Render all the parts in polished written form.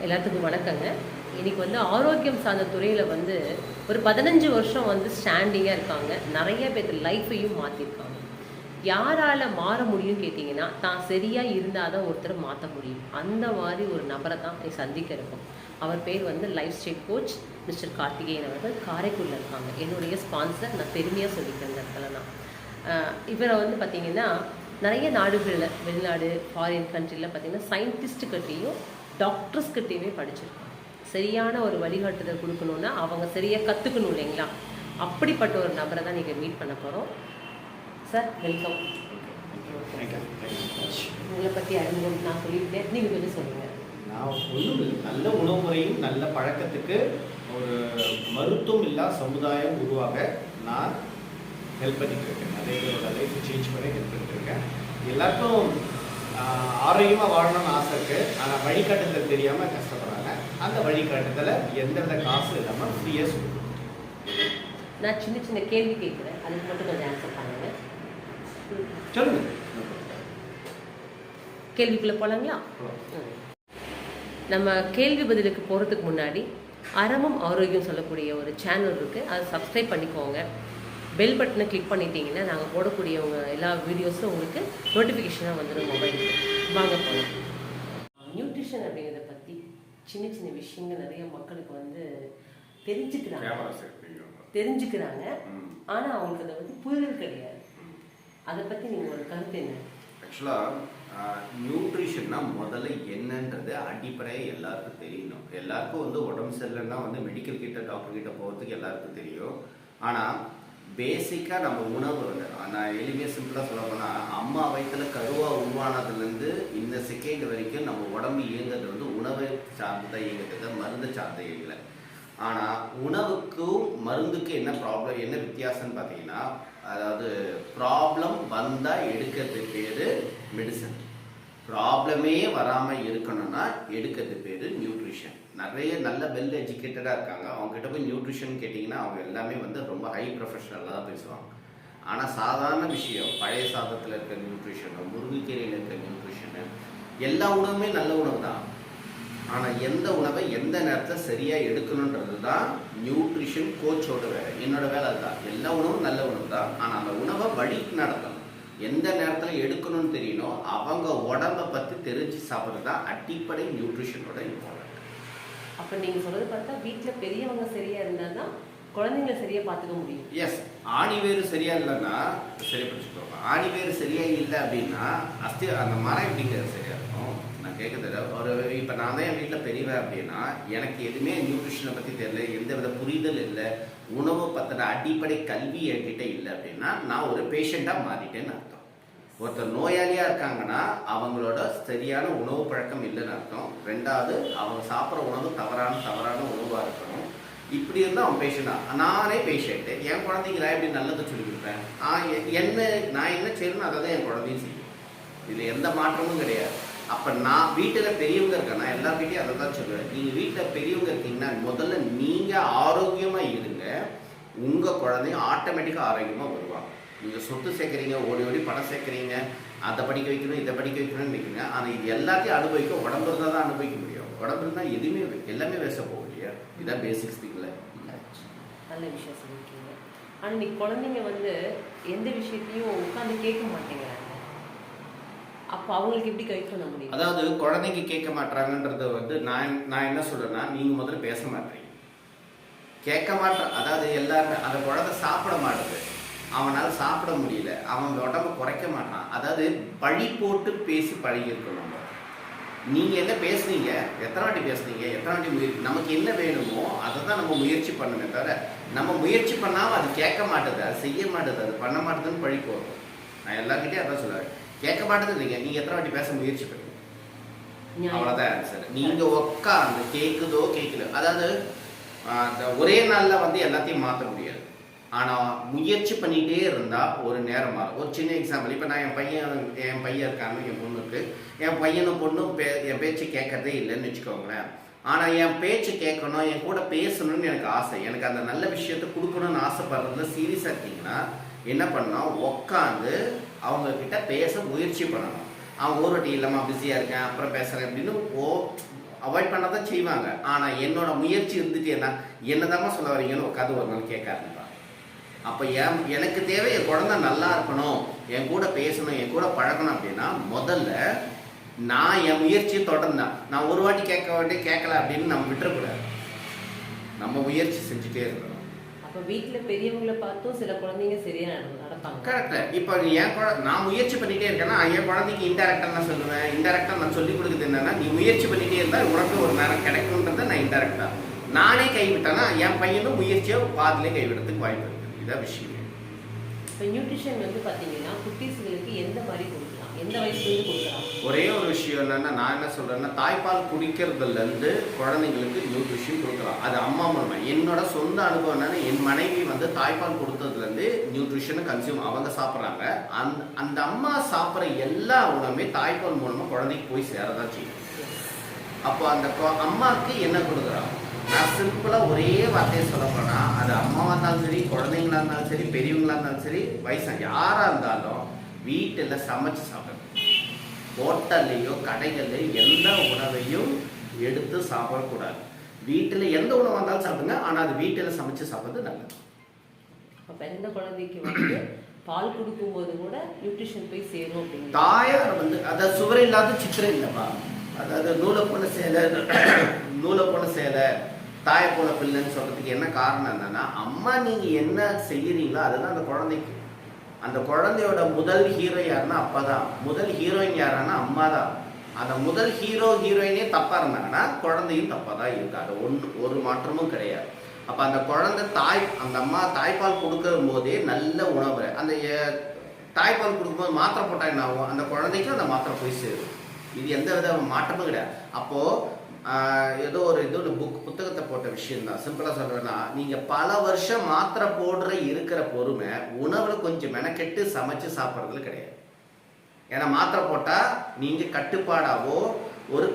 எல்லாத்துக்கும் வணக்கங்க. இன்னைக்கு ஆரோக்கியம் சார்ந்த துறையில் ஒரு 15 வருஷம் ஸ்டாண்டிங்காக இருக்காங்க. நிறைய பேர் லைஃப்பையும் மாற்றிருக்காங்க. யாரால் மாற முடியும்னு கேட்டிங்கன்னா, தான் சரியாக இருந்தால் தான் ஒருத்தரை மாற்ற முடியும். அந்த மாதிரி ஒரு நபரை தான் நீ சந்திக்க இருக்கும். அவர் பேர் life style coach mister Karthikeyan அவர்கள். காரைக்குடியில் இருக்காங்க. என்னுடைய ஸ்பான்சர். நான் பெருமையாக சொல்லிக்கிறேன் இந்த இடத்துல நான். இவரை பார்த்தீங்கன்னா நிறைய நாடுகளில், வெளிநாடு, ஃபாரின் கண்ட்ரியில் பார்த்தீங்கன்னா சயின்டிஸ்ட்டுக்கிட்டேயும் டாக்டர்ஸ்கிட்டையுமே படிச்சிருக்காங்க. சரியான ஒரு வழிகாட்டுதல் கொடுக்கணுன்னா அவங்க சரியாக கற்றுக்கணும் இல்லைங்களா? அப்படிப்பட்ட ஒரு நபரை தான் நீங்கள் மீட் பண்ண போகிறோம். Sir welcome. உங்களை பற்றி அறிமுகம் நான் சொல்லியிருந்தேன், நீங்கள் கொஞ்சம் சொல்லுங்கள். நான் ஒன்றும் நல்ல உணவு முறையும் நல்ல பழக்கத்துக்கு ஒரு மருத்துவம் இல்லா சமுதாயம் உருவாக நான் ஹெல்ப் பண்ணிட்டு இருக்கேன். நிறைய பேரோட லைஃப் சேஞ்ச் பண்ணி ஹெல்ப் பண்ணிட்டு இருக்கேன். எல்லாருக்கும் ஆரோக்கியமாக வாழணும்னு ஆசை இருக்குது. ஆனால் வழிகாட்டுதல் தெரியாமல் கஷ்டப்படுறாங்க. அந்த வழிகாட்டுதலை எந்தவித காசு இல்லாமல் ஃப்ரீயாக சொல்லுவோம். நான் சின்ன சின்ன கேள்வி கேட்குறேன், அதுக்கு மட்டும் கொஞ்சம் ஆன்சர் பண்ணுங்க. சொல்லுங்க. கேள்விக்குள்ளே போகலாங்களா? நம்ம கேள்வி பதிலுக்கு போகிறதுக்கு முன்னாடி அறமும் ஆரோக்கியம் சொல்லக்கூடிய ஒரு சேனல் இருக்குது, அதை சப்ஸ்கிரைப் பண்ணிக்கோங்க. பெல் பட்டனை கிளிக் பண்ணிட்டீங்கன்னா நாங்கள் போடக்கூடிய எல்லா வீடியோஸும் உங்களுக்கு நோட்டிஃபிகேஷனாக வந்துடும் மொபைலுக்கு. வாங்க போகலாம். நியூட்ரிஷன் அப்படிங்கிறத பற்றி சின்ன சின்ன விஷயங்கள் நிறைய மக்களுக்கு தெரிஞ்சுக்கிறாங்க. ஆனால் அவங்களுக்கு அதை புரிதல் கிடையாது. அதை பற்றி நீங்கள் ஒரு கருத்து என்ன? ஆக்சுவலாக நியூட்ரிஷன்னா முதல்ல என்னன்றது அடிப்படையாக எல்லாருக்கும் தெரியணும். எல்லாருக்கும் உடம்பு சரியில்லைன்னா மெடிக்கல் கிட்ட, டாக்டர் கிட்ட போகிறதுக்கு எல்லாருக்கும் தெரியும். ஆனால் பேசிக்காக நம்ம உணவு நான் எளிமையாக சிம்பிளாக சொல்ல போனால், அம்மா வயிற்றில் கருவாக உருவானதுலேருந்து இந்த செகண்ட் வரைக்கும் நம்ம உடம்பு இயங்குறது உணவை சார்ந்த இயங்குறது, மருந்து சார்ந்த இயங்கலை. ஆனால் உணவுக்கும் மருந்துக்கும் என்ன ப்ராப்ளம், என்ன வித்தியாசம்னு பார்த்தீங்கன்னா, அதாவது ப்ராப்ளம் வந்தால் எடுக்கிறது பேர் மெடிசன். ப்ராப்ளமே வராமல் இருக்கணும்னா எடுக்கிறது பேர் நியூட்ரிஷன். நிறைய நல்ல வெல் எஜுகேட்டடாக இருக்காங்க. அவங்ககிட்ட போய் நியூட்ரிஷன் கேட்டிங்கன்னா அவங்க எல்லாமே ரொம்ப ஹை ப்ரொஃபஷனலாக தான் பேசுவாங்க. ஆனால் சாதாரண விஷயம், பழைய சாதத்தில் இருக்கிற நியூட்ரிஷனு, முருங்கைக்கீரையில் இருக்கிற நியூட்ரிஷனு, எல்லா உணவுமே நல்ல உணவு தான். ஆனால் எந்த உணவை எந்த நேரத்தில் சரியாக எடுக்கணுன்றது தான் நியூட்ரிஷன் கோச்சோட வேலை. என்னோட வேலை அதுதான். எல்லா உணவும் நல்ல உணவு தான், ஆனால் அந்த உணவை வழிக்கு நடத்தணும். எந்த நேரத்தில் எடுக்கணும்னு தெரியணும். அவங்க உடம்பை பற்றி தெரிஞ்சு சாப்பிட்றது தான் அடிப்படை நியூட்ரிஷனோட இம்பார்ட்டன்ட். அப்போ நீங்கள் சொல்கிறது பார்த்தா வீட்டில் பெரியவங்க சரியாக இருந்தால் தான் குழந்தைங்களை சரியாக பார்த்துக்க முடியும். எஸ், ஆணி வேறு சரியா இல்லைன்னா சரி பிடிச்சிக்கோங்க. ஆணி வேறு சரியா இல்லை அப்படின்னா அந்த மரம் எப்படிங்க சரியா இருக்கும்? நான் கேட்குறது ஒரு, இப்போ நான் தான் என் வீட்டில் பெரியவன் அப்படின்னா எனக்கு எதுவுமே நியூட்ரிஷனை பற்றி தெரியல, எந்த வித புரிதல் இல்லை, உணவை பற்றின அடிப்படை கல்வி என்கிட்ட இல்லை அப்படின்னா நான் ஒரு பேஷண்ட்டாக மாறிட்டேன்னு அர்த்தம். ஒருத்தர் நோயாளியாக இருக்காங்கன்னா அவங்களோட சரியான உணவு பழக்கம் இல்லைன்னு அர்த்தம். ரெண்டாவது, அவங்க சாப்பிட்ற உணவு தவறான உணவாக இருக்கணும். இப்படி இருந்தால் அவன் பேஷண்ட்டாக. நானே பேஷண்ட்டு, என் குழந்தைங்க நான் எப்படி நல்லதை சொல்லி கொடுப்பேன்? நான் என்ன செய்யணும் அதை தான் என் குழந்தையும் செய்யும். இதில் எந்த மாற்றமும் கிடையாது. அப்போ நான் வீட்டில் பெரியவங்க இருக்கேன், நான் எல்லார்கிட்டையும் அதை தான் சொல்லுவேன். நீங்கள் வீட்டில் பெரியவங்க இருக்கீங்கன்னா முதல்ல நீங்கள் ஆரோக்கியமாக இருங்க, உங்கள் குழந்தையும் ஆட்டோமேட்டிக்காக ஆரோக்கியமாக வருவாங்க. நீங்கள் சொத்து சேர்க்குறீங்க, ஓடி ஓடி பணம் சேர்க்குறீங்க, அதை படிக்க வைக்கணும், இதை படிக்க வைக்கணும்னு நினைக்கிறீங்க. ஆனால் இது எல்லாத்தையும் அனுபவிக்க உடம்பு இருந்தால் தான் அனுபவிக்க முடியும். உடம்பு இருந்தால் எதுவுமே எல்லாமே வேஸ்ட்டாக போக இல்லையா? இதுதான் பேசிக்ஸ் திங்கில். நல்ல விஷயம் சொல்லியிருக்கீங்க. ஆனால் இன்னைக்கு குழந்தைங்க எந்த விஷயத்தையும் உட்காந்து கேட்க மாட்டேங்கிறாங்க. அப்போ அவங்களுக்கு எப்படி கைட் பண்ண முடியும்? அதாவது குழந்தைங்க கேட்க மாட்டாங்கன்றது நான் என்ன சொல்றேன்னா, நீங்க முதல்ல பேச மாட்டீங்க, கேட்க மாட்டேன். அதாவது எல்லாருமே அந்த குழந்தை சாப்பிட மாட்டேது, அவனால் சாப்பிட முடியல, அவன் உடம்ப குறைக்க மாட்டான். அதாவது பழி போட்டு பேசி பழகி இருக்கணும். நீங்க என்ன பேசுனீங்க, எத்தனை வாட்டி பேசுனீங்க, எத்தனை வாட்டி நமக்கு என்ன வேணுமோ அதை தான் நம்ம முயற்சி பண்ணணுமே தவிர, நம்ம முயற்சி பண்ணாமல் அது கேட்க மாட்டேது, அது செய்ய மாட்டேது, அது பண்ண மாட்டேதுன்னு பழி போகும். நான் எல்லாருக்கிட்டே அதான் சொல்லுவேன், கேட்க மாட்டேது இல்லைங்க, நீங்க எத்தனை வாட்டி பேச முயற்சி பண்ணுங்க, அவ்வளோதான் ஆன்சர். நீங்க உட்காந்து கேட்குதோ கேட்கல, அதாவது ஒரே நாளில் எல்லாத்தையும் மாற்ற முடியாது. ஆனால் முயற்சி பண்ணிகிட்டே இருந்தால் ஒரு நேரம் மாறும். ஒரு சின்ன எக்ஸாம்பிள், இப்போ நான் என் பையன் இருக்காங்க, என் பொண்ணுக்கு, என் பையனும் பொண்ணும் என் பேச்சு கேட்கறதே இல்லைன்னு வச்சுக்கோங்களேன். ஆனால் என் பேச்சு கேட்கணும், என் கூட பேசணும்னு எனக்கு ஆசை, எனக்கு அந்த நல்ல விஷயத்த கொடுக்கணும்னு ஆசைப்படுறதுல சீரியஸாக இருக்கீங்கன்னா என்ன பண்ணணும், உட்காந்து அவங்கக்கிட்ட பேச முயற்சி பண்ணணும். அவங்க ஒரு வாட்டி இல்லைம்மா பிஸியாக இருக்கேன் அப்புறம் பேசுகிறேன் அப்படின்னு அவாய்ட் பண்ண தான் செய்வாங்க. ஆனால் என்னோட முயற்சி இருந்துட்டு என்னதாம்மா சொல்ல வரீங்கன்னு உட்காந்து ஒரு நாள் கேட்க ஆரம்பிப்பாங்க. அப்போ எனக்கு தேவை என் குழந்தை நல்லா இருக்கணும், என் கூட பேசணும், என் கூட பழகணும் அப்படின்னா முதல்ல நான் என் முயற்சியை தொடர்ந்தேன். நான் ஒரு வாட்டி கேட்கல அப்படின்னு நம்ம விட்டுறக்கூடாது. நம்ம முயற்சி செஞ்சுட்டே இருக்கணும். அப்போ வீட்டில் பெரியவங்களை பார்த்தும் சில குழந்தைங்க சரியா நடப்பாங்க. கரெக்ட். இப்போ நான் முயற்சி பண்ணிட்டே இருக்கேன்னா என் குழந்தைக்கு இன்டெரக்டாக நான் சொல்லுவேன். இன்டெரக்டாக நான் சொல்லிக் கொடுக்குறது என்னன்னா, நீ முயற்சி பண்ணிட்டே இருந்தால் உனக்கு ஒரு நேரம் கிடைக்கும்ன்றதை நான் இன்டெரக்டாக நானே கைவிட்டேன்னா என் பையனும் முயற்சியை பாதிலே கைவிடுறதுக்கு வாய்ப்பு இருக்குது. இதான் விஷயம். இப்போ நியூட்ரிஷன் வந்து பார்த்தீங்கன்னா குட்டீஸ்களுக்கு எந்த மாதிரி கொடுக்கலாம், எந்த வயசுலேருந்து கொடுக்கலாம்? ஒரே ஒரு விஷயம் என்னன்னா, நான் என்ன சொல்றேன்னா, தாய்ப்பால் குடிக்கிறதுலேருந்து குழந்தைங்களுக்கு நியூட்ரிஷன் கொடுக்கலாம். அது அம்மா மூலமா. என்னோட சொந்த அனுபவம் என்னன்னா, என் மனைவி வந்து தாய்ப்பால் கொடுத்ததுலேருந்து நியூட்ரிஷனை கன்சியூம் அவங்க சாப்பிட்றாங்க. அந்த அம்மா சாப்பிட்ற எல்லா உணவுமே தாய்ப்பால் மூலமா குழந்தைக்கு போய் சேரதான் செய்யும். அப்போ அந்த அம்மாவுக்கு என்ன கொடுக்குறாங்க? நான் சிம்பிளாக ஒரே வார்த்தையை சொல்ல போனால், அது அம்மாவாக இருந்தாலும் சரி, குழந்தைங்களா இருந்தாலும் சரி, பெரியவங்களா இருந்தாலும் சரி, வயசாக யாராக இருந்தாலும் வீட்டில் சமைச்சு சாப்பிடணும். ஹோட்டல்லையோ கடைகள்லையோ எந்த உணவையும் எடுத்து சாப்பிடக்கூடாது. வீட்டில் எந்த உணவாக இருந்தாலும் சாப்பிடுங்க, ஆனால் அது வீட்டில் சமைச்சு சாப்பிட்றது நல்லது. அப்போ எந்த குழந்தைக்கு வந்து பால் கொடுக்கும்போது கூட நியூட்ரிஷன் போய் சேரும் அப்படின்னு தாயார் வந்து அதாவது சுவர் இல்லாத சித்திரம் இல்லைப்பா. அதாவது நூலை போன சேலை தாயை போல பிள்ளைன்னு சொல்றதுக்கு என்ன காரணம் என்னன்னா, அம்மா நீங்க என்ன செய்யறீங்களோ அதுதான் அந்த குழந்தைக்கு. அந்த குழந்தையோட முதல் ஹீரோ யாருன்னா அப்பா தான், முதல் ஹீரோயின் யாருன்னா அம்மா தான். அந்த முதல் ஹீரோயினே தப்பா இருந்தாங்கன்னா குழந்தையும் தப்பா தான் இருக்கு. அது ஒரு மாற்றமும் கிடையாது. அப்ப அந்த குழந்தை அந்த அம்மா தாய்ப்பால் கொடுக்கற போதே நல்ல உணவு, அந்த தாய்ப்பால் கொடுக்கும்போது மாத்திரை போட்டா என்ன ஆகும்? அந்த குழந்தைக்கும் அந்த மாத்திரை போய் சேரும். இது எந்த வித மாற்றமும் கிடையாது. அப்போ ஏதோ ஒரு புத்தகத்தை போட்ட விஷயம் தான். சிம்பிளா சொல்றேன்னா, நீங்க பல வருஷம் மாத்திரை போடுற இருக்கிற பொறுமை உணவுல கொஞ்சம் மெனக்கெட்டு சமைச்சு சாப்பிட்றதுல கிடையாது. ஏன்னா மாத்திரை போட்டா நீங்க கட்டுப்பாடாவோ ஒரு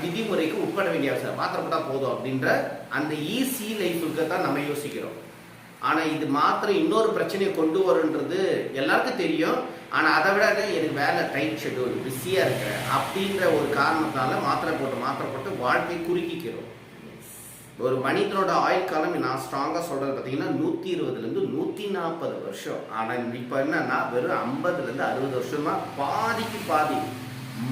விதிமுறைக்கு உட்பட வேண்டிய அவசியம். மாத்திரை போட்டா போதும் அப்படின்ற அந்த ஈஸி லைஃபுக்கு தான் நம்ம யோசிக்கிறோம். ஆனா இது மாத்திரை இன்னொரு பிரச்சனையை கொண்டு வருன்றது எல்லாருக்கும் தெரியும். ஆனா அதை விட எனக்கு வேலை டைட் ஷெட்யூல் பிஸியா இருக்கிறேன் அப்படின்ற ஒரு காரணத்தால மாத்திரை போட்டு வாழ்க்கையை குறுக்கிக்கிறோம். ஒரு மனிதனோட ஆயுள் காலம் நான் ஸ்ட்ராங்கா சொல்றது பார்த்தீங்கன்னா 120 140 வருஷம். ஆனா இப்ப என்னன்னா வெறும் 50 60 வருஷமா பாதிக்கு பாதி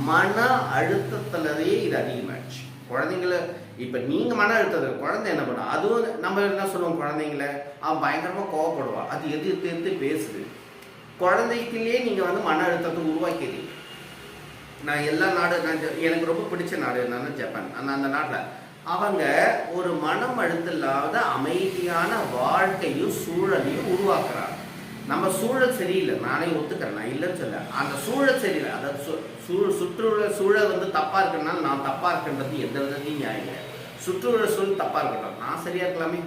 மன அழுத்தத்திலேயே இது அதிகமாயிடுச்சு. குழந்தைங்களை இப்ப நீங்க மன அழுத்தம், குழந்தை என்ன பண்ணும்? அதுவும் நம்ம என்ன சொல்லுவோம், குழந்தைங்கள அவன் பயங்கரமா கோவப்படுவான், அது எதிர்த்து பேசுது. குழந்தைக்குள்ளேயே நீங்க வந்து மன அழுத்தத்தை உருவாக்கிறீங்க. நான் எல்லா எனக்கு ரொம்ப பிடிச்ச நாடு என்னன்னா ஜப்பான். அந்த நாட்டில் அவங்க ஒரு மனம் அழுத்தம் இல்லாத அமைதியான வாழ்க்கையும் சூழலையும் உருவாக்குறாங்க. நம்ம சூழல் சரியில்லை, நானே ஒத்துக்கிறேன், நான் இல்லைன்னு சொல்ல. அந்த சூழல் சரியில்லை, அதாவது சூழல் வந்து தப்பா இருக்கிறதுனால நான் தப்பா இருக்கின்றது எந்த விதத்தையும் நியாயம். சூழல் தப்பா இருக்கட்டும், நான் சரியா இருக்கலாமே.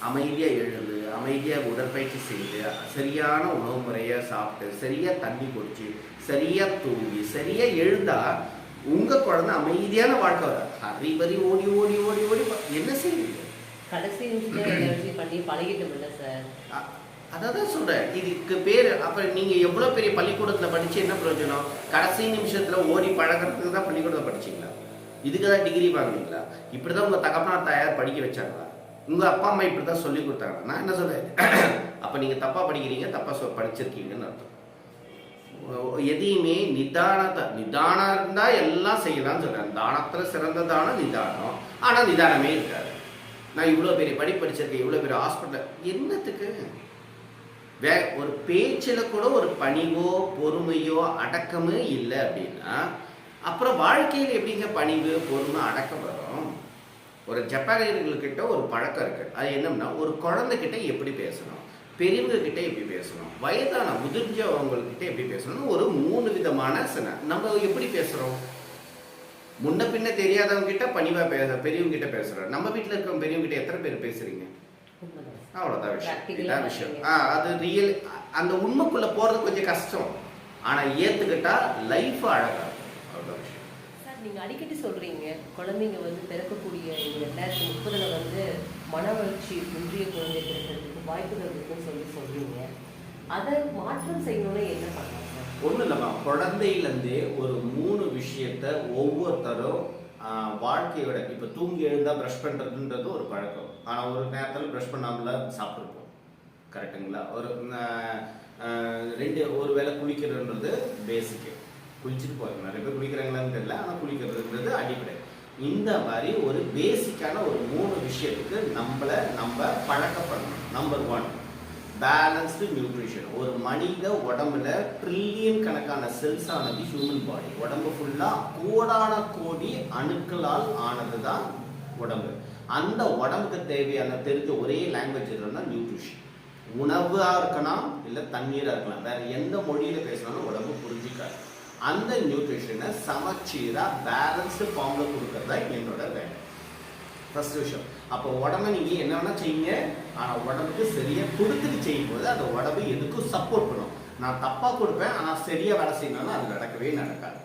அமைதியா எழுந்து அமைதியா உடற்பயிற்சி செய்து சரியான உணவு முறையை சாப்பிட்டு சரியா தண்ணி குடிச்சு சரியா தூங்கி சரியா எழுந்தா உங்க குழந்தை அமைதியான வாழ்க்கை வர. ஹரிபரி ஓடி ஓடி ஓடி ஓடி என்ன செய்வீங்க? கடைசி பண்ணி பழகிட்டோம்ல சார். அதான் சொல்றேன், இதுக்கு பேரு. அப்ப நீங்க எவ்வளவு பெரிய பள்ளிக்கூடத்துல படிச்சு என்ன பிரயோஜனம்? கடைசி நிமிஷத்துல ஓடி பழகிறதுக்கு தான் பள்ளிக்கூடத்துல படிச்சீங்களா? இதுக்குதான் டிகிரி வாங்குனீங்களா? இப்படிதான் உங்க தகப்பனார் தாயார் படிக்க வச்சாங்களா? உங்க அப்பா அம்மா இப்படிதான் சொல்லி கொடுத்தாங்க? நான் என்ன சொல்றேன், அப்ப நீங்க தப்பா படிக்கிறீங்க, தப்பா படிச்சிருக்கீங்கன்னு அர்த்தம். எதையுமே நிதானம் இருந்தா எல்லாம் செய்யலாம்னு சொல்றேன். தானத்துல சிறந்த தானம் நிதானம். ஆனா நிதானமே இருக்காது. நான் இவ்வளவு பெரிய படிச்சிருக்கேன், இவ்வளவு பெரிய ஹாஸ்பிட்டல், என்னத்துக்கு? ஒரு பேச்சில கூட ஒரு பணிவோ பொறுமையோ அடக்கமே இல்லை அப்படின்னா அப்புறம் வாழ்க்கையில் எப்படிங்க பணிவு பொறுமை அடக்கம் வரும்? ஒரு ஜப்பானியர்கள்கிட்ட ஒரு பழக்கம் இருக்கு. அது என்னன்னா, ஒரு குழந்தைகிட்ட எப்படி பேசணும், பெரியவங்க கிட்ட எப்படி பேசணும், வயதான முதிர்ந்தவங்ககிட்ட எப்படி பேசணும், ஒரு 3 விதமான நம்ம எப்படி பேசுறோம். முன்ன பின்ன தெரியாதவங்க கிட்ட பணிவா பெரியவங்க கிட்ட பேசுறோம். நம்ம வீட்டுல இருக்கவங்க பெரியவங்க கிட்ட எத்தனை பேர் பேசுறீங்க? அவ்வளவுதான் விஷயம். இதான் விஷயம். அது ரியல். அந்த உண்மைக்குள்ள போறது கொஞ்சம் கஷ்டம். ஆனா ஏத்துக்கிட்டா லைஃப் அழகா. அவ்வளவுதான் விஷயம். சார், நீங்க அடிக்கடி சொல்றீங்க குழந்தைங்க வந்து பிறக்கக்கூடிய 2030 வந்து மன வளர்ச்சி குன்றிய குழந்தை பிறக்கிறதுக்கு வாய்ப்புகள் இருக்குன்னு சொல்றீங்க. அதை மாற்றம் செய்யணும்னு என்ன பண்ணலாம் சார்? ஒன்றும் இல்லைம்மா, குழந்தையிலேருந்தே ஒரு 3 விஷயத்த ஒவ்வொருத்தரும் வாழ்க்கையோட இப்போ தூங்கி எழுந்தா ப்ரஷ் பண்ணுறதுன்றது ஒரு பழக்கம். ஆனால் ஒரு நேரத்தில் ப்ரஷ் பண்ணாமல சாப்பிட்ருப்போம், கரெக்டுங்களா? ஒரு வேளை குளிக்கிறதுன்றது பேசிக்கு, குளிச்சுட்டு போகிறோம். நிறைய பேர் குளிக்கிறாங்களான்னு தெரியல, ஆனால் குளிக்கிறதுன்றது அடிப்படை. இந்த மாதிரி ஒரு பேசிக்கான ஒரு 3 விஷயத்துக்கு நம்ம பழக்கப்படணும். Number 1, balanced nutrition. ஒரு மனித உடம்புல ட்ரில்லியன் கணக்கான செல்ஸ் ஆனது ஹியூமன் பாடி. உடம்பு ஃபுல்லாக கோடான கோடி அணுக்களால் ஆனது தான் உடம்பு. அந்த உடம்புக்கு தேவையான தெரிஞ்ச ஒரே லாங்குவேஜ் எதுனா நியூட்ரிஷன். உணவாக இருக்கலாம், இல்லை தண்ணீராக இருக்கலாம், வேற எந்த மொழியில் பேசினாலும் உடம்பு புரிஞ்சிக்காது. அந்த நியூட்ரிஷனை சமச்சீராக பேலன்ஸ்டு ஃபார்மில் கொடுக்கறது தான் என்னோட வேலை. ஃபர்ஸ்ட் விஷயம். அப்போ உடம்பை நீங்கள் என்ன வேணால் செய்யுங்க, ஆனால் உடம்புக்கு சரியாக கொடுத்துட்டு செய்யும்போது அந்த உடம்பு எதுக்கும் சப்போர்ட் பண்ணும். நான் தப்பாக கொடுப்பேன், ஆனால் சரியாக வேலை செய்யணும்னா அது நடக்கவே நடக்காது.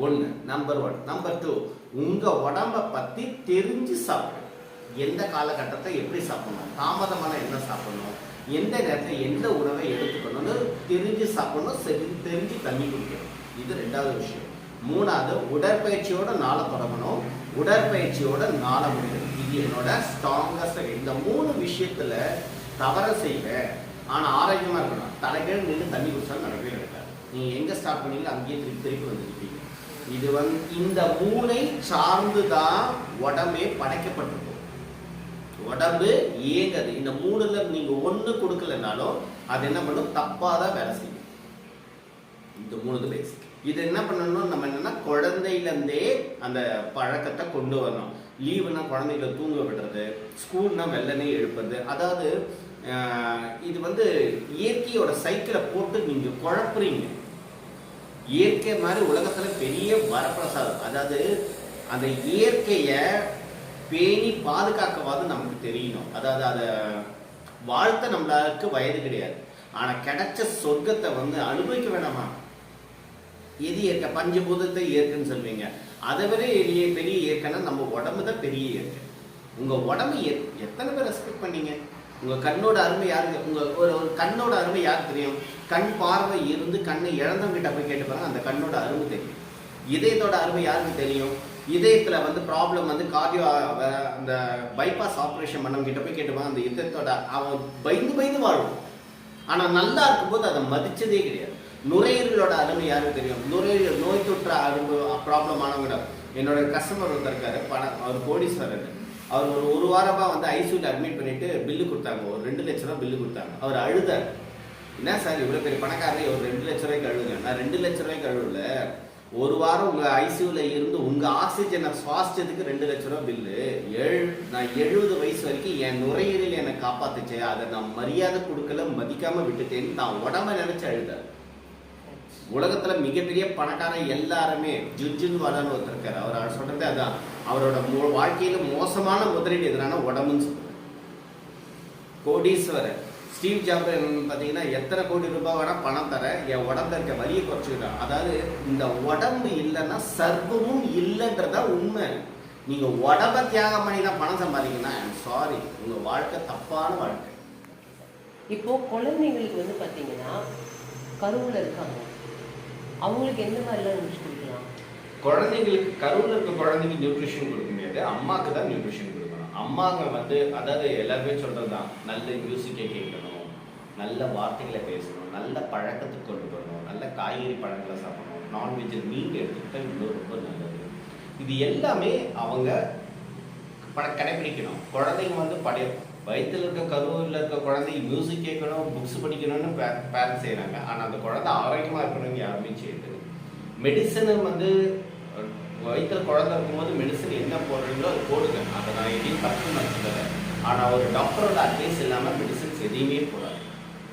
1, நம்பர் 1. நம்பர் 2, உங்கள் உடம்பை பற்றி தெரிஞ்சு சாப்பிடும். எந்த காலகட்டத்தை எப்படி சாப்பிடணும், தாமதமான என்ன சாப்பிடணும், எந்த நேரத்தில் எந்த உணவை எடுத்துக்கணும்னு தெரிஞ்சு சாப்பிடணும், தெரிஞ்சு தண்ணி குடிக்கணும். இது 2வது விஷயம். 3வது, உடற்பயிற்சியோட நாளை தொடங்கணும், உடற்பயிற்சியோட நாளை முடிக்கணும். இது என்னோட ஸ்ட்ராங்கஸ்ட். இந்த 3 விஷயத்துல தவற செய்வேன், ஆனால் ஆரோக்கியமாக இருக்கணும். தலைகள் நின்று தண்ணி குடிச்சாலும் நடக்கவே நடக்காது. நீங்கள் எங்கே ஸ்டார்ட் பண்ணீங்க அங்கேயே திருப்பி வந்துருப்பீங்க. இது இந்த 3ஐ சார்ந்து தான் உடம்பே படைக்கப்பட்டிருக்கும். உடம்பு ஏங்குது. இந்த 3ல நீங்க 1 கொடுக்கலனாலும் அது என்ன பண்ணும், தப்பாக தான் வேலை செய்யும். இந்த 3 பேசிக். இது என்ன பண்ணணும், நம்ம என்னன்னா குழந்தையிலேருந்தே அந்த பழக்கத்தை கொண்டு வரணும். லீவுனா குழந்தைகளை தூங்க விடுறது, ஸ்கூல்னா வெள்ளனே எழுப்புறது. அதாவது இது இயற்கையோட சைக்கிளை போட்டு நீங்க குழப்புறீங்க. இயற்கை மாதிரி உலகத்துல பெரிய வரப்பிரசாதம். அதாவது அந்த இயற்கையை பேணி பாதுகாக்கவாது நமக்கு தெரியணும். அதாவது அதை வாழ்த்த நம்மளுக்கு வயது கிடையாது, ஆனா கிடைச்ச சொர்க்கத்தை அனுபவிக்க வேணாமா? எது இயற்கை? பஞ்சபூதத்தை இயற்கைன்னு சொல்வீங்க. அதை விட பெரிய இயற்கைன்னா நம்ம உடம்பு தான் பெரிய இயற்கை. உங்க உடம்பு எத்தனை பேர் ரெஸ்பெக்ட் பண்ணீங்க? உங்க கண்ணோட அருமை யாருக்கு? உங்க ஒரு கண்ணோட அருமை யாருக்கு தெரியும்? கண் பார்வை இருந்து கண்ணை இழந்தவங்கிட்ட போய் கேட்டு பாருங்க, அந்த கண்ணோட அருமை தெரியும். இதயத்தோட அருமை யாருக்கு தெரியும்? இதயத்துல ப்ராப்ளம் கார்டியோ அந்த பைபாஸ் ஆப்ரேஷன் பண்ணவங்கிட்ட போய் கேட்டுப்பாங்க, அந்த இதயத்தோட அவன் பயந்து வாழும். ஆனா நல்லா இருக்கும்போது அதை மதிச்சதே கிடையாது. நுரையீரலோட அருமை யாருக்கு தெரியும்? நுரையீரல் நோய் தொற்ற அருமை ப்ராப்ளம் ஆனவங்க. என்னோட கஸ்டமர் ஒருத்தர் இருக்காரு, அவர் கோடீஸ்வரர். அவர் ஒரு வாரமா ஐசியூல அட்மிட் பண்ணிட்டு பில்லு கொடுத்தாங்க. ஒரு 2 லட்ச ரூபா பில்லு கொடுத்தாங்க. அவர் அழுதார். என்ன சார் இவ்வளவு பெரிய பணக்காரர், ஒரு 2 லட்ச ரூபாய்க்கு அழுதுங்க. நான் 2 லட்ச ரூபாய்க்கு அழுவல, ஒரு வாரம் உங்க ஐசியூல இருந்து உங்க ஆக்சிஜனை சுவாசிச்சதுக்கு 2 லட்ச ரூபாய் பில்லு. நான் 70 வயசு வரைக்கும் என் நுரையீரல் என்னை காப்பாத்துச்சு, அதை நான் மரியாதை கொடுக்கல, மதிக்காம விட்டுட்டேன்னு நான் உடம்ப நினைச்சு அழுதார். உலகத்துல மிகப்பெரிய பணக்காரன் எல்லாருமே ஜுன்னு வளர்ந்து ஒருத்தருக்காரு. அவர் சொல்றது அதான், அவரோட வாழ்க்கையில மோசமான முதலீடு எதுனா உடம்புன்னு சொல்றாரு. கோடீஸ்வரர் ஸ்டீவ் ஜாப் பார்த்தீங்கன்னா எத்தனை கோடி ரூபாய் வேணா பணம் தர, என் உடம்புல இருக்க வரியை குறைச்சிக்கிறான். அதாவது இந்த உடம்பு இல்லைன்னா சர்வமும் இல்லைன்றதா உண்மை. நீங்க உடம்ப தியாகம் பண்ணி தான் பணம் சம்பாதிக்கணும், ஐ எம் சாரி, உங்க வாழ்க்கை தப்பான வாழ்க்கை. இப்போ குழந்தைங்களுக்கு பார்த்தீங்கன்னா கருவுல இருக்காங்க, அவங்களுக்கு எந்த மாதிரிலாம் நியூட்ரிஷன் கொடுக்கலாம்? குழந்தைங்களுக்கு கருவில் இருக்க குழந்தைக்கு நியூட்ரிஷன் கொடுக்க முடியாது, அம்மாவுக்கு தான் நியூட்ரிஷன் கொடுக்கணும். அம்மாங்க அதாவது எல்லாருமே சொல்றது தான், நல்ல மியூசிக்கை கேட்கணும், நல்ல வார்த்தைகளை பேசணும், நல்ல பழக்கத்துக்கு கொண்டு வரணும், நல்ல காய்கறி பழங்களை சாப்பிடணும், நான்வெஜ் மீட் எடுத்துக்கிட்டா இன்னும் ரொம்ப நல்லது. இது எல்லாமே அவங்க கடைபிடிக்கணும். குழந்தைங்க வயிற்றுல இருக்க கருவில் இருக்க குழந்தைங்க மியூசிக் கேட்கணும், புக்ஸ் படிக்கணும்னு பேரண்ட்ஸ் செய்கிறாங்க. ஆனால் அந்த குழந்தை ஆரோக்கியமாக இருக்கணும்னு யாருமே செய்யுது. மெடிசனு வயிற்றுல குழந்தை இருக்கும்போது மெடிசன் என்ன போடுறீங்களோ அது போடுங்க, அதை நான் எதையும் தப்பு நினச்சிக்கல. ஆனால் ஒரு டாக்டரோட அட்வைஸ் இல்லாமல் மெடிசன்ஸ் எதையுமே போடாது.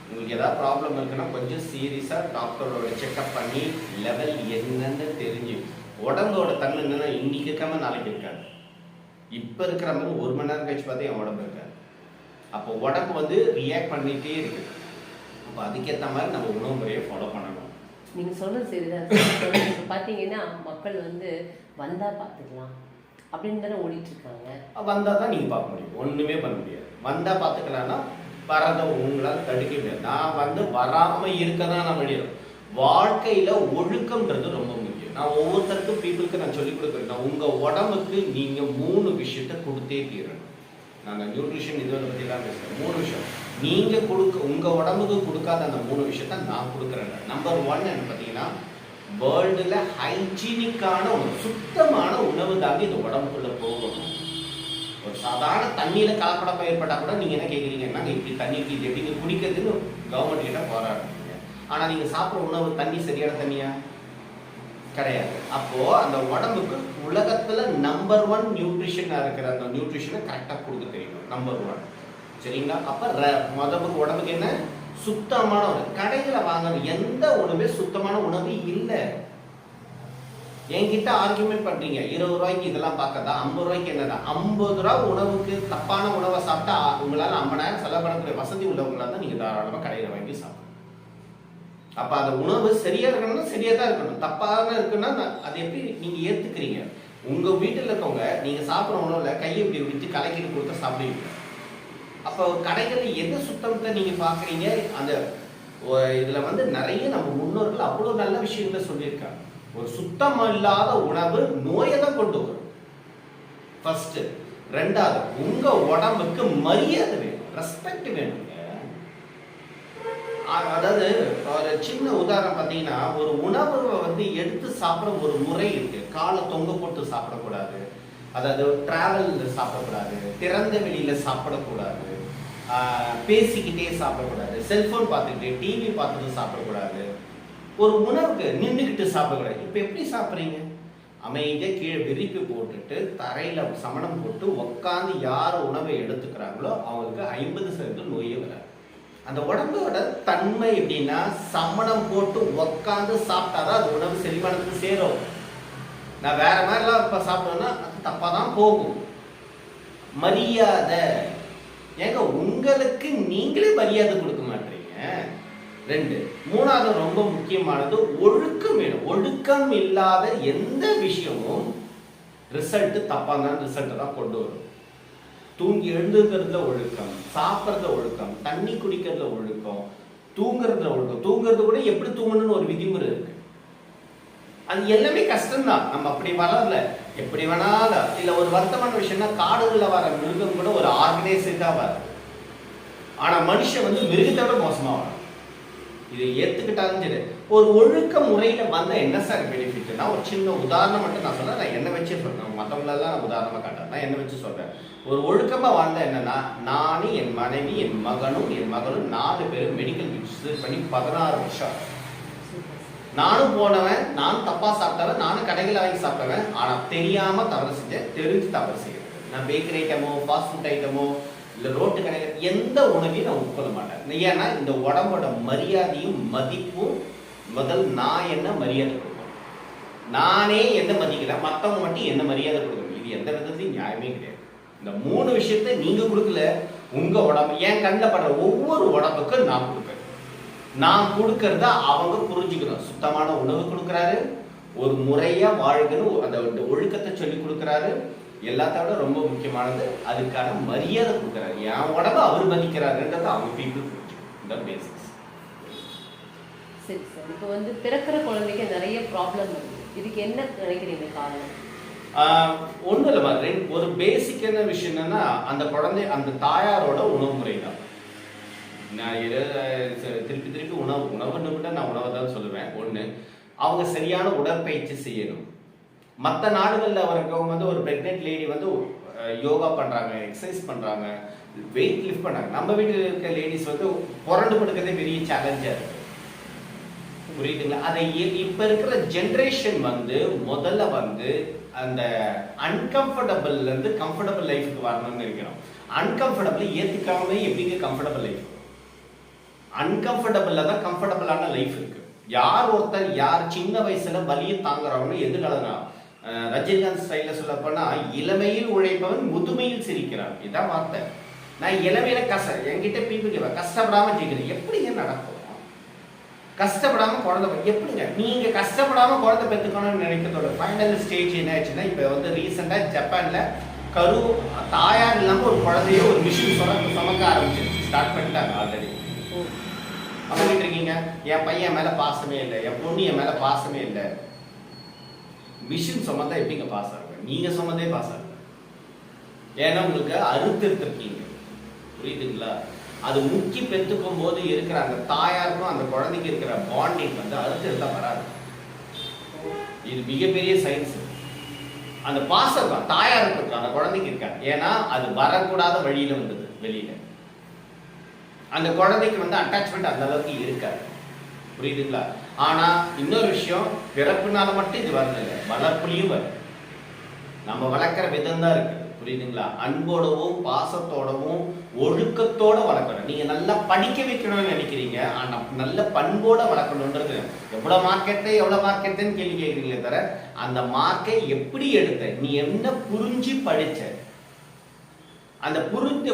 உங்களுக்கு ஏதாவது ப்ராப்ளம் இருக்குன்னா கொஞ்சம் சீரியஸாக டாக்டரோட செக்அப் பண்ணி லெவல் என்னன்னு தெரிஞ்சு, உடம்போட தன்மை என்னன்னா இன்னைக்கு இருக்காம நாளைக்கு இருக்காது. இப்போ இருக்கிற மாதிரி 1 மணி நேரம் கழிச்சு பார்த்தா என் உடம்பு இருக்காது. அப்போ உடம்பு ரியாக்ட் பண்ணிகிட்டே இருக்கு. அப்போ அதுக்கேற்ற மாதிரி நம்ம உணவு முறையை ஃபாலோ பண்ணணும். நீங்கள் சொல்கிறது சரிதான். இப்போ பார்த்தீங்கன்னா மக்கள் வந்தால் பார்த்துக்கலாம் அப்படின்னு தானே ஓடிட்டுருக்காங்க. வந்தால் தான் நீங்கள் பார்க்க முடியும், ஒன்றுமே பண்ண முடியாது. வந்தால் பார்த்துக்கலான்னா வரதை உங்களால் தடுக்க முடியாது. நான் வராமல் இருக்க தான் நான் வெளியிடும். வாழ்க்கையில் ஒழுக்கம்ன்றது ரொம்ப முக்கியம். நான் ஒவ்வொருத்தருக்கும் பீப்புளுக்கு நான் சொல்லிக் கொடுக்குறேன். உங்கள் உடம்புக்கு நீங்கள் 3 விஷயத்த கொடுத்தே தீரணும். நான் நியூட்ரிஷன் இதோட பற்றிலாம் பேசுகிறேன். 3 விஷயம் நீங்கள் உங்கள் உடம்புக்கு கொடுக்காத அந்த 3 விஷயத்த நான் கொடுக்குறேன். நம்பர் 1 என்ன பார்த்தீங்கன்னா, வேர்ல்டில் ஹைஜீனிக்கான ஒரு சுத்தமான உணவு தாங்க இந்த உடம்புக்குள்ளே போகணும். ஒரு சாதாரண தண்ணியில் கலப்படம் ஏற்பட்டால் கூட நீங்கள் என்ன கேட்குறீங்கன்னா, இப்படி தண்ணிக்கு இது எப்படிங்க குடிக்கிறதுன்னு கவர்மெண்ட் கிட்ட போராடுறீங்க. ஆனால் நீங்கள் சாப்பிட்ற உணவு தண்ணி சரியான தண்ணியா கிடையாது. அப்போது அந்த உடம்புக்கு உலகத்தில் நம்பர் 1 நியூட்ரிஷனாக இருக்கிற அந்த நியூட்ரிஷனை கரெக்டாக கொடுக்க தெரியணும். நம்பர் 1 சரிங்களா? அப்போ உடம்புக்கு என்ன சுத்தமான உணவு. கடையில் வாங்குற எந்த உணவே சுத்தமான உணவு இல்லை. என்கிட்ட ஆர்குமெண்ட் பண்றீங்க, 20 ரூபாய்க்கு இதெல்லாம் பார்க்கதா, 50 ரூபாய்க்கு என்னதான்? 50 ரூபா உணவுக்கு தப்பான உணவை சாப்பிட்டா உங்களால் 50,000 செலவு பண்ணக்கூடிய வசதி உள்ளவங்களால தான் நீங்க தாராளமாக கடையில் வாங்கி சாப்பிடணும். அப்ப அந்த உணவு சரியா இருக்கணும்னா சரியா தான் இருக்கணும். தப்பாக இருக்குன்னா அதை எப்படி நீங்க ஏத்துக்கிறீங்க? உங்க வீட்டில் இருக்கவங்க நீங்க சாப்பிட்ற உணவுல கையை இப்படி விட்டு கலக்கிட்டு கொடுத்தா சாப்பிடுவீங்க. அப்போ கடைகளில் எந்த சுத்தத்தை நீங்க பாக்குறீங்க? அந்த இதுல வந்து நிறைய நம்ம முன்னோர்கள் அவ்வளவு நல்ல விஷயங்களை சொல்லியிருக்காங்க. ஒரு சுத்தம் இல்லாத உணவு நோயை தான் கொண்டு வரும். ஃபர்ஸ்ட். 2வது, உங்க உடம்புக்கு மரியாதை வேணும், ரெஸ்பெக்ட் வேணுங்க. அதாவது ஒரு சின்ன உதாரணம் பார்த்தீங்கன்னா, ஒரு உணவை வந்து எடுத்து சாப்பிட ஒரு முறை இருக்கு. காலை தொங்க போட்டு சாப்பிடக்கூடாது, அதாவது டிராவல் சாப்பிடக்கூடாது, திறந்த வெளியில சாப்பிடக்கூடாது, பேசிக்கிட்டே சாப்பிடக்கூடாது, செல்போன் பார்த்துக்கிட்டு டிவி பார்த்துட்டு சாப்பிடக்கூடாது, ஒரு உணவுக்கு நின்றுக்கிட்டு சாப்பிடக்கூடாது. இப்போ எப்படி சாப்பிட்றீங்க? அமைதியாக கீழே விரிப்பு போட்டுட்டு தரையில் சமணம் போட்டு உட்காந்து யார் உணவை எடுத்துக்கிறாங்களோ அவங்களுக்கு 50% நோயே வராது. அந்த உடம்போட தன்மை எப்படின்னா, சமணம் போட்டு உட்காந்து சாப்பிட்டாதான் அது உணவு செரிமானத்துக்கு சேரும். நான் வேற மாதிரிலாம் இப்போ சாப்பிட்டோன்னா அது தப்பாக தான் போகும். மரியாதை ஏங்க, உங்களுக்கு நீங்களே மரியாதை கொடுக்க மாட்டீங்க. 2. 3வது ரொம்ப முக்கியமானது ஒழுக்கம் வேணும். ஒழுக்கம் இல்லாத எந்த விஷயமும் ரிசல்ட் தப்பான ரிசல்ட் தான் கொண்டு வரும். தூங்கி எழுந்துக்கிறதுல ஒழுக்கம், சாப்பிட்றதுல ஒழுக்கம், தண்ணி குடிக்கிறதுல ஒழுக்கம், தூங்குறதுல ஒழுக்கம். தூங்குறது கூட எப்படி தூங்கணும்னு ஒரு விதிமுறை இருக்கு. அது எல்லாமே கஷ்டம்தான். நம்ம அப்படி வளரல. எப்படி வேணாலும் இல்ல. ஒரு வருத்தமான விஷயம்னா, காடுகளில் வர மிருகம் கூட ஒரு ஆர்கனைசேட்டா வரும். ஆனா மனுஷன் வந்து மிருகத்தை விட மோசமா வரும். இதை ஏத்துக்கிட்டாலும் சரி. ஒரு ஒழுக்க முறையில வந்த என்ன சார் பெனிஃபிட்? நான் ஒரு சின்ன உதாரணம் மட்டும் நான் சொல்றேன். நான் என்ன வச்சே சொல்றேன், மற்றவங்களெல்லாம் நான் உதாரணமா காட்டுறேன். நான் என்ன வச்சு சொல்றேன். ஒரு ஒழுக்கமா வாழ்ந்த என்னன்னா, நானும் என் மனைவி என் மகனும் 4 பேரும் மெடிக்கல் விசிட் பண்ணி 16 வருஷம். நானும் போனவன், நானும் தப்பா சாப்பிட்டவன், நானும் கடையில் வாங்கி சாப்பிட்டவன். ஆனா தெரியாம தவறு செஞ்சேன், தெரிஞ்சு தவறு செய்யறேன். நான் பேக்கரி ஐட்டமோ ஃபாஸ்ட் ஃபுட் ஐட்டமோ இல்லை ரோட்டு கடையில் எந்த உணவையும் நான் உட்கொள்ள மாட்டேன். ஏன்னா இந்த உடம்போட மரியாதையும் மதிப்பும் முதல் நான் என்ன மரியாதை கொடுக்கணும். நானே என்ன மதிக்கல, மற்றவங்க மட்டும் என்ன மரியாதை கொடுக்கணும். இது எந்த விதத்துலையும் நியாயமே கிடையாது. இந்த 3 விஷயத்த நீங்க கொடுக்கல. உங்க உடம்பு, என் கண்ணில் படுற ஒவ்வொரு உடம்புக்கும் நான் கொடுப்பேன். நான் கொடுக்கறத அவங்க புரிஞ்சுக்கணும். சுத்தமான உணவு கொடுக்குறாரு, ஒரு முறையா வாழ்க்கணும், அந்த ஒழுக்கத்தை சொல்லி கொடுக்குறாரு. எல்லாத்த விட ரொம்ப முக்கியமானது அதுக்கான மரியாதை கொடுக்குறாரு. என் உடம்பு அவர் மதிக்கிறாருன்றதை அவங்க பீப்புள் புரிஞ்சுக்கணும். பேசிக்ஸ். சரி சார், இப்போ வந்து பிறக்கிற குழந்தைக்கு நிறைய ப்ராப்ளம் வருது. இதுக்கு என்ன நினைக்கிறீங்க காரணம்? ஒன்றும் இல்லை மாதிரி ஒரு பேசிக்கான விஷயம் என்னன்னா, அந்த குழந்தை அந்த தாயாரோட உணவு முறை தான். நான் திருப்பி உணவுன்னு கூட நான் உணவை தான் சொல்லுவேன். ஒன்று, அவங்க சரியான உடற்பயிற்சி செய்யணும். மற்ற நாடுகளில் இருக்கவங்க வந்து ஒரு பிரெக்னென்ட் லேடி வந்து யோகா பண்ணுறாங்க, எக்ஸசைஸ் பண்ணுறாங்க, வெயிட் லிஃப்ட் பண்ணுறாங்க. நம்ம வீட்டில் இருக்க லேடிஸ் வந்து புரண்டு படுக்கிறதே பெரிய சேலஞ்சாக இருக்கு. புரியுதுங்களா? அதை இப்போ இருக்கிற ஜென்ரேஷன் வந்து முதல்ல வந்து அந்த அன்கம்ஃபர்டபுள்லேருந்து கம்ஃபர்டபுள் லைஃபுக்கு வரணும்னு நினைக்கிறோம். அன்கம்ஃபர்டபுள் ஏற்றுக்காமலே எப்படிங்க கம்ஃபர்டபுள் லைஃப்? அன்கம்ஃபர்டபுளில் தான் கம்ஃபர்டபுளான லைஃப் இருக்கு. யார் ஒருத்தர் யார் சின்ன வயசுல வலியை தாங்குறவங்க எதிர்காலம் ரஜினிகாந்த் ஸ்டைல சொல்ல போனா, இளமையில் உழைப்பவன் முதுமையில் சிரிக்கிறான். இதான் வார்த்தை. நான் இளமையில என்கிட்ட பீப்புள் கஷ்டப்படாம ஜெயிக்கிறேன். எப்படிங்க நடக்கும்? கஷ்டப்படாம குழந்தை எப்படிங்க? நீங்க கஷ்டப்படாம குழந்தை பெற்றுக்கணும்னு நினைக்கிறதோட ஃபைனல் ஸ்டேஜ் என்ன ஆச்சுன்னா, இப்ப வந்து ரீசெண்டா ஜப்பான்ல தாயார் இல்லாம ஒரு குழந்தைய ஒரு மிஷின் சுமக்க ஆரம்பிச்சிருச்சு. ஸ்டார்ட் பண்ணிட்டாங்க ஆல்ரெடி. பண்ணிட்டு இருக்கீங்க. என் பையன் மேல பாசமே இல்லை, என் பொண்ணு என் மேல பாசமே இல்லை. மிஷின் சுமந்தா எப்படிங்க பாஸ் ஆகும்? நீங்க சுமந்தே பாஸ் ஆகும். ஏன்னா உங்களுக்கு அறுத்து எடுத்திருக்கீங்க, புரியுதுங்களா? அது முக்கி பெற்றுக்கும் போது இருக்கிற அந்த தாயாருக்கும் அந்த குழந்தைக்கு இருக்கிற பாண்டிங் வந்து அறுத்து எடுத்தா வராது. இது மிகப்பெரிய சயின்ஸ். அந்த பாசம் தான் தாயாருக்கு இருக்கு, அந்த குழந்தைக்கு இருக்காது. ஏன்னா அது வரக்கூடாத வழியில வந்தது வெளியில. அந்த குழந்தைக்கு வந்து அட்டாச்மெண்ட் அந்த அளவுக்கு இருக்காது, புரியுதுங்களா? ஆனா இன்னொரு விஷயம், பிறப்புனால மட்டும் இது வரதில்லை, வளர்ப்புலையும் வரும். நம்ம வளர்க்குற விதம் தான் இருக்கு, புரியுதுங்களா? அன்போடவும் பாசத்தோடவும் ஒழுக்கத்தோட வளர்க்கணும். நீங்க நல்லா படிக்க வைக்கணும்னு நினைக்கிறீங்க, ஆனா நல்ல பண்போட வளர்க்கணுன்றது. எவ்வளவு மார்க்கெட்டுன்னு கேள்வி கேட்குறீங்களே தவிர அந்த மார்க்கை எப்படி எடுத்த, நீ என்ன புரிஞ்சு படிச்ச, அந்த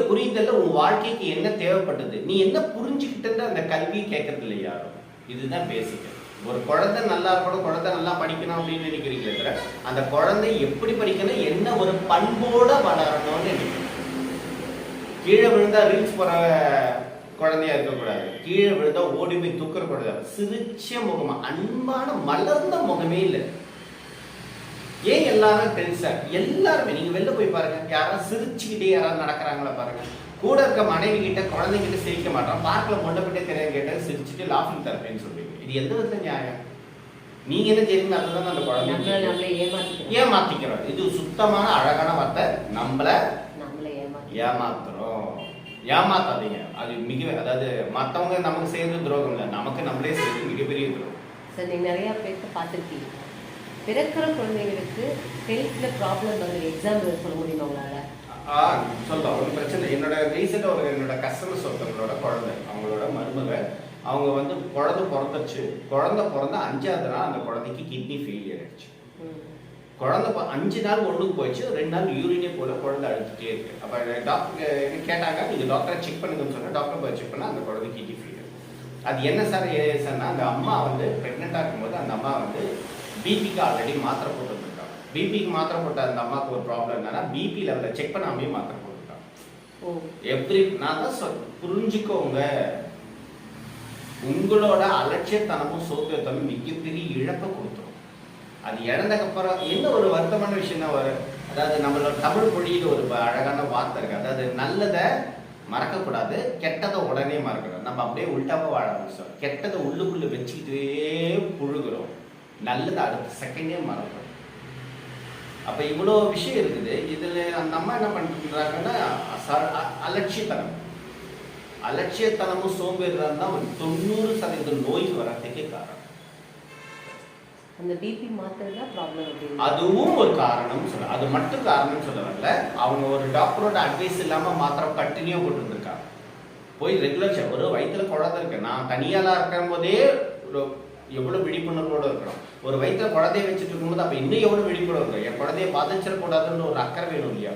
புரிதல்ல உன் வாழ்க்கைக்கு என்ன தேவைப்பட்டது, நீ என்ன புரிஞ்சுக்கிட்டு அந்த கல்வியை கேட்கறது இல்லை யாரும். இதுதான் பேசிக். ஒரு குழந்தை நல்லா இருக்கணும், குழந்தை நல்லா படிக்கணும் அப்படின்னு நினைக்கிறீங்களே தவிர அந்த குழந்தை எப்படி படிக்கணும், என்ன ஒரு பண்போட வளரணும்னு நினைக்கிறேன். கீழே விழுந்தா ரீல்ஸ் போற குழந்தையா இருக்கக்கூடாது, கீழே விழுந்தா ஓடி போய் தூக்கிற கூடாது. சிரிச்ச முகமா, அன்பான மலர்ந்த முகமே இல்லை. ஏன் எல்லாரும் டென்ஸா? எல்லாருமே நீங்க வெளில போய் பாருங்க, யாராவது சிரிச்சுக்கிட்டே யாராவது நடக்கிறாங்களா பாருங்க. கூட இருக்க மனைவி கிட்ட குழந்தைகிட்ட சிரிக்க மாட்டான், பார்க்கல மொண்டப்பட்டே தெரியாது கேட்ட சிரிச்சுட்டு லாஃபிங் தெரப்பின்னு சொல்றீங்க. இது எந்த விதத்துல நியாயம்? நீங்க என்ன செய்றீங்க? அதுதான் அந்த குழந்தை ஏமாத்திக்கிறோம். இது சுத்தமான அழகான வார்த்தை. நம்மள ஏமாத்துறோம். ஏமாத்தாதீங்க. அது அதாவது மத்தவங்க நமக்கு செய்யறது துரோகம் இல்லை, நமக்கு நம்மளே செய்யறது மிகப்பெரிய துரோகம். சார், நீங்க நிறைய பேருக்கு பார்த்துருக்கீங்க, பிறக்கிற குழந்தைங்களுக்கு ஹெல்த்ல ப்ராப்ளம் வந்து எக்ஸாம்பிள் சொல்ல முடியுமா உங்களால? சொல்லலாம், ஒரு பிரச்சனை. என்னோட கஸ்டமர்ஸ் ஒருத்தவங்களோட குழந்தை, அவங்களோட மருமக, அவங்க வந்து குழந்தை பிறந்துச்சு. குழந்தை பிறந்த 5ஆவது நாள் அந்த குழந்தைக்கு கிட்னி ஃபெயிலியர் ஆயிடுச்சு. குழந்தை 5 நாள் ஒண்ணுக்கு போயிடுச்சு, 2 நாள் யூரினே போல குழந்தை அழுத்துட்டே இருக்கு. அப்ப டாக்டர் கேட்டாங்க, நீங்க டாக்டரை செக் பண்ணுங்கன்னு சொன்னா டாக்டர் போய் செக் பண்ணா அந்த குழந்தை கிட்னி ஃபெயிலியர். அது என்ன சார் ஏன்னா, அந்த அம்மா வந்து பிரெக்னெண்டா இருக்கும்போது அந்த அம்மா வந்து பிபிக்கு ஆல்ரெடி மாத்திரை போட்டு வந்துருக்காங்க. பிபிக்கு மாத்திரை போட்ட அந்த அம்மாவுக்கு ஒரு ப்ராப்ளம் என்னன்னா, பிபி லெவலில் செக் பண்ணாமே மாத்திரை போட்டுருக்காங்க. நான் தான் புரிஞ்சுக்கோங்க, உங்களோட அலட்சியத்தனமும் சோக்கியத்தனமும் மிகப்பெரிய இழப்பை கொடுத்துரும். அது இழந்தக்கப்புறம் என்ன ஒரு வருத்தமான விஷயம் தான் வரும். அதாவது நம்மளோட தமிழ் மொழியில் ஒரு அழகான வார்த்தை இருக்கு, அதாவது நல்லதை மறக்கக்கூடாது, கெட்டதை உடனே மறக்கணும். நம்ம அப்படியே உள்டாம வாழ ஆரம்பிச்சோம். கெட்டதை உள்ளுக்குள்ள வச்சுக்கிட்டே புழுகிறோம், நல்லதை அடுத்த செகண்டே மறக்கிறோம். அப்ப இவ்வளோ விஷயம் இருக்குது. இதுல அந்த அம்மா என்ன பண்றாங்கன்னா, அலட்சியத்தனமும் சோம்பேறிதான் தான் 90% நோய்க்கு வரதுக்கே காரணம். அந்த பிபி மாத்திரை தான் ப்ராப்ளம். அதுவும் ஒரு காரணம் சொல்ல, அது மட்டும் காரணம் சொல்ல வரல. அவங்க ஒரு டாக்டரோட அட்வைஸ் இல்லாம மாத்திரை கண்டினியூ போட்டு இருந்திருக்காங்க. போய் ரெகுலர் ஒரு வயிற்றுல குழந்தை இருக்கு, நான் தனியாலாம் இருக்கும் போதே எவ்வளவு விழிப்புணர்வோடு இருக்கணும். ஒரு வயிற்றுல குழந்தைய வச்சுட்டு இருக்கும்போது அப்ப இன்னும் எவ்வளவு விழிப்புணர்வு இருக்கும். என் குழந்தைய பாதிச்சிடக்கூடாதுன்னு ஒரு அக்கறை வேணும் இல்லையா?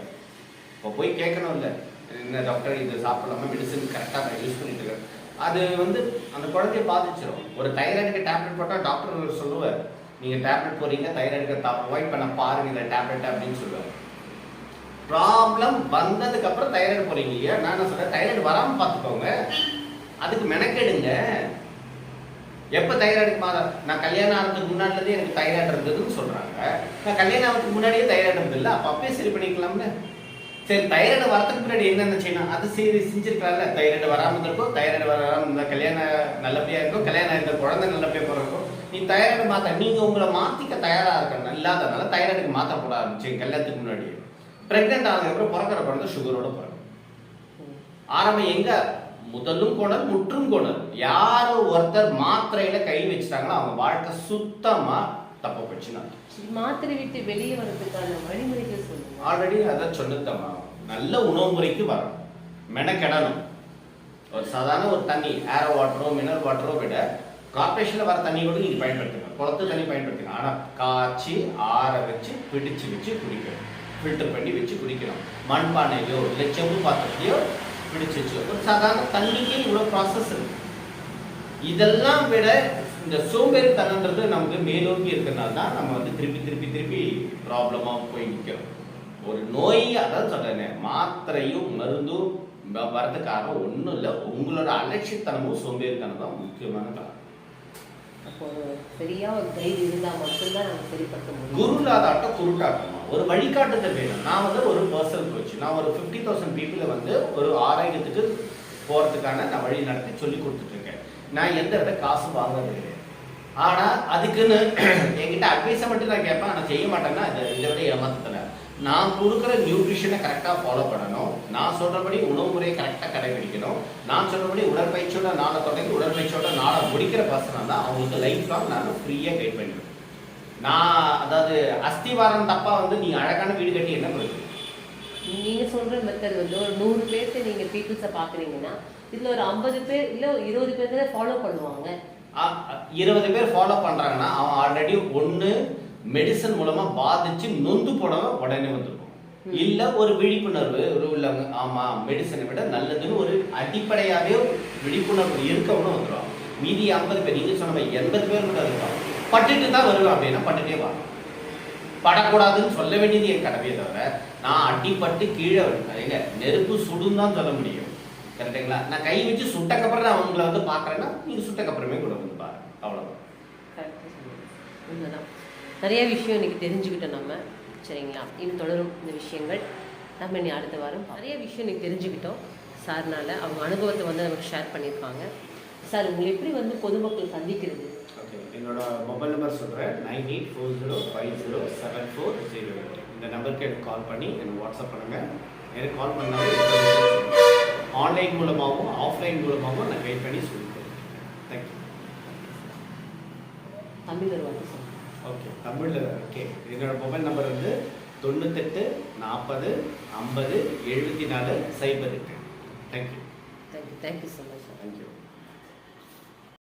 இப்போ போய் கேட்கணும் இல்லை, என்ன டாக்டர் இது சாப்பிடலாமா, மெடிசன் கரெக்டாக நான் யூஸ் பண்ணிட்டு இருக்கேன். அது வந்து அந்த குழந்தைய பாதிச்சிடும். ஒரு தைராய்டுக்கு டேப்லெட் போட்டால் டாக்டர் சொல்லுவார், நீங்கள் டேப்லெட் போறீங்க, தைராய்டுக்கு அவாய்ட் பண்ண பாருங்க இந்த டேப்லெட் அப்படின்னு சொல்லுவார். ப்ராப்ளம் வந்ததுக்கு அப்புறம் தைராய்டு போறீங்க இல்லையா? நான் என்ன சொல்றேன், தைராய்டு வராமல் பார்த்துக்கோங்க, அதுக்கு மெனக்கெடுங்க. எப்போ தைராய்டுக்கு நான் கல்யாணம் ஆகிறதுக்கு முன்னாடிலேருந்தே எனக்கு தைராய்டு இருந்ததுன்னு சொல்றாங்க. நான் கல்யாணம் ஆகிறதுக்கு முன்னாடியே தைராய்டு இருந்தது இல்லை, அப்போ அப்பயே சரி பண்ணிக்கலாம்ல. சரி, தைராய்டு வரதுக்கு முன்னாடி என்னென்ன செய்யணும் அது செஞ்சிருக்கலாம்ல. தைராய்டு வராமல் இருக்கும், தைராய்டு வராமல் இருந்தால் கல்யாணம் நல்லபடியா இருக்கும், கல்யாணம் இருந்த குழந்தை நல்லபடியா பிறக்கும். நீ தைராய்டு மாத்த, நீங்க உங்களை மாத்திக்க தயாரா இருக்கணும். இல்லாதனால தைராய்டுக்கு மாத்த போட ஆரம்பிச்சு கல்யாணத்துக்கு முன்னாடி. பிரெக்னென்ட் ஆனதுக்கப்புறம் பிறக்கிற குழந்தை சுகரோட பிறக்கும். ஆரம்பம் எங்க முதலும் கோணல் முற்றும் கோணல். யாரோ ஒருத்தர் மாத்திரையில கை வச்சுட்டாங்களோ அவங்க வாழ்க்கை சுத்தமா தப்ப போச்சுன்னா. மாத்திரை விட்டு வெளியே வரதுக்கான வழிமுறைகள் சொல்லுங்க. ஆல்ரெடி அதான் சொன்னதம்மா, நல்ல உணவு முறைக்கு வரணும், மெனக்கெடணும். ஒரு சாதாரண ஒரு தண்ணி ஏரோ வாட்டரோ மினரல் வாட்டரோ விட கார்பரேஷன்ல வர தண்ணி கூட நீங்க பயன்படுத்துங்க, குளத்து தண்ணி பயன்படுத்துங்க. ஆனா காய்ச்சி ஆற வச்சு பிடிச்சு வச்சு குடிக்கணும், ஃபில்டர் பண்ணி வச்சு குடிக்கணும். மண்பானையோ இல்லை செம்பு பாத்திரத்தையோ பிடிச்சு வச்சு. ஒரு சாதாரண தண்ணிக்கே இவ்வளவு ப்ராசஸ் இருக்கு. இதெல்லாம் விட இந்த சோம்பேறித்தனன்றது நமக்கு மேலோங்கி இருக்கிறதுனால தான் நம்ம வந்து திருப்பி ப்ராப்ளமா போய் நிற்கிறோம். ஒரு நோய், அதான் சொல்றேன், மாத்திரையும் மருந்தும் வரதுக்காக ஒன்றும் இல்லை, உங்களோட அலட்சியத்தனமும் சோம்பேறித்தனம் தான் முக்கியமான காரணம். அப்போ ஒரு சரியா ஒரு கைடு இருந்தால் மட்டும்தான் நம்ம சரிப்படுத்த முடியும். குரு இல்லாதாட்டம் குருட்டாட்டமா ஒரு வழிகாட்டுதல் வேணும். நான் வந்து ஒரு பர்சனல் கோச், நான் ஒரு 50,000 பீப்புளை வந்து ஒரு ஆரோக்கியத்துக்கு போகிறதுக்கான நான் வழி நடத்தி சொல்லி கொடுத்துட்ருக்கேன். நான் எந்த வித காசு வாங்குறது கிடையாது. ஆனால் அதுக்குன்னு என்கிட்ட அட்வைஸை மட்டும் நான் கேட்பேன், ஆனால் செய்ய மாட்டேன்னா இதை விட ஏமாத்தலை. நான் கொடுக்குற நியூட்ரிஷனை கரெக்டாக ஃபாலோ பண்ணணும், நான் சொல்கிறபடி உணவு முறையை கரெக்டாக கடைபிடிக்கணும், நான் சொல்கிறபடி உடற்பயிற்சியோட நாளை தொடங்கி உடற்பயிற்சியோட நாளை முடிக்கிற பர்சனாக தான் அவங்களுக்கு லைஃப் லாங் நான் ஃப்ரீயாக கைட் பண்ணிடுவேன். நான் அதாவது அஸ்திவாரம் தப்பாக வந்து நீங்கள் அழகான வீடு கட்டி என்ன பண்ணுறது? நீங்கள் சொல்கிற மெத்தட் வந்து ஒரு 100 பேர்த்து நீங்கள் பீப்புள்ஸை பார்க்குறீங்கன்னா இதில் ஒரு 50 பேர் இல்லை 20 பேர் தான் ஃபாலோ பண்ணுவாங்க. 20 பேர் ஃபாலோ பண்ணுறாங்கன்னா அவன் ஆல்ரெடி ஒன்று மெடிசன் மூலமாக பாதிச்சு நொந்து போனவன் உடனே வந்துருக்கும், இல்லை ஒரு விழிப்புணர்வு ஒரு உள்ளவங்க ஆமாம் மெடிசனை விட நல்லதுன்னு ஒரு அடிப்படையாகவே விழிப்புணர்வு இருக்கவனும் வந்துடுவான். மீதி 50 பேர் நீங்கள் சொன்ன 80 பேர் கூட இருப்பான். பட்டுட்டு தான் வருவேன் அப்படின்னா பட்டுட்டே வா, படக்கூடாதுன்னு சொல்ல வேண்டியது என் கடமையை தவிர நான் அடிப்பட்டு கீழே எங்க நெருப்பு சுடும் தான் சொல்ல முடியும். கரெக்டுங்களா? நான் கை வச்சு சுட்டக்கப்புறம் நான் அவங்கள வந்து பார்க்குறேன்னா நீங்கள் சுட்டக்கப்புறமே கூட வந்து பாருங்க, அவ்வளோதான். உண்மைதான். நிறைய விஷயம் இன்னைக்கு தெரிஞ்சுக்கிட்டோம் நம்ம, சரிங்களா? இன்னும் தொடரும் இந்த விஷயங்கள் நம்ம இனி அடுத்த வாரம் நிறைய விஷயம் இன்னைக்கு தெரிஞ்சுக்கிட்டோம் சார்னால. அவங்க அனுபவத்தை வந்து நமக்கு ஷேர் பண்ணியிருக்காங்க. சார் உங்களை எப்படி வந்து பொதுமக்கள் சந்திக்கிறது? ஓகே, என்னோட மொபைல் நம்பர் சொல்கிறேன், 9840507408. இந்த நம்பருக்கு எனக்கு கால் பண்ணி எனக்கு வாட்ஸ்அப் பண்ணுங்கள். எனக்கு கால் பண்ணாலும் ஆன்லைன் மூலமாகவும் ஆஃப்லைன் மூலமாகவும் நான் கைட் பண்ணி சொல்லித்தரேன். தேங்க்யூ. தமிழ் ஒரு வார்த்தை சொல்லுங்கள். ஓகே, தமிழில் ஓகே. என்னோட மொபைல் நம்பர் வந்து 98 40 50 74 08. Thank you. Thank you so much sir. Thank you.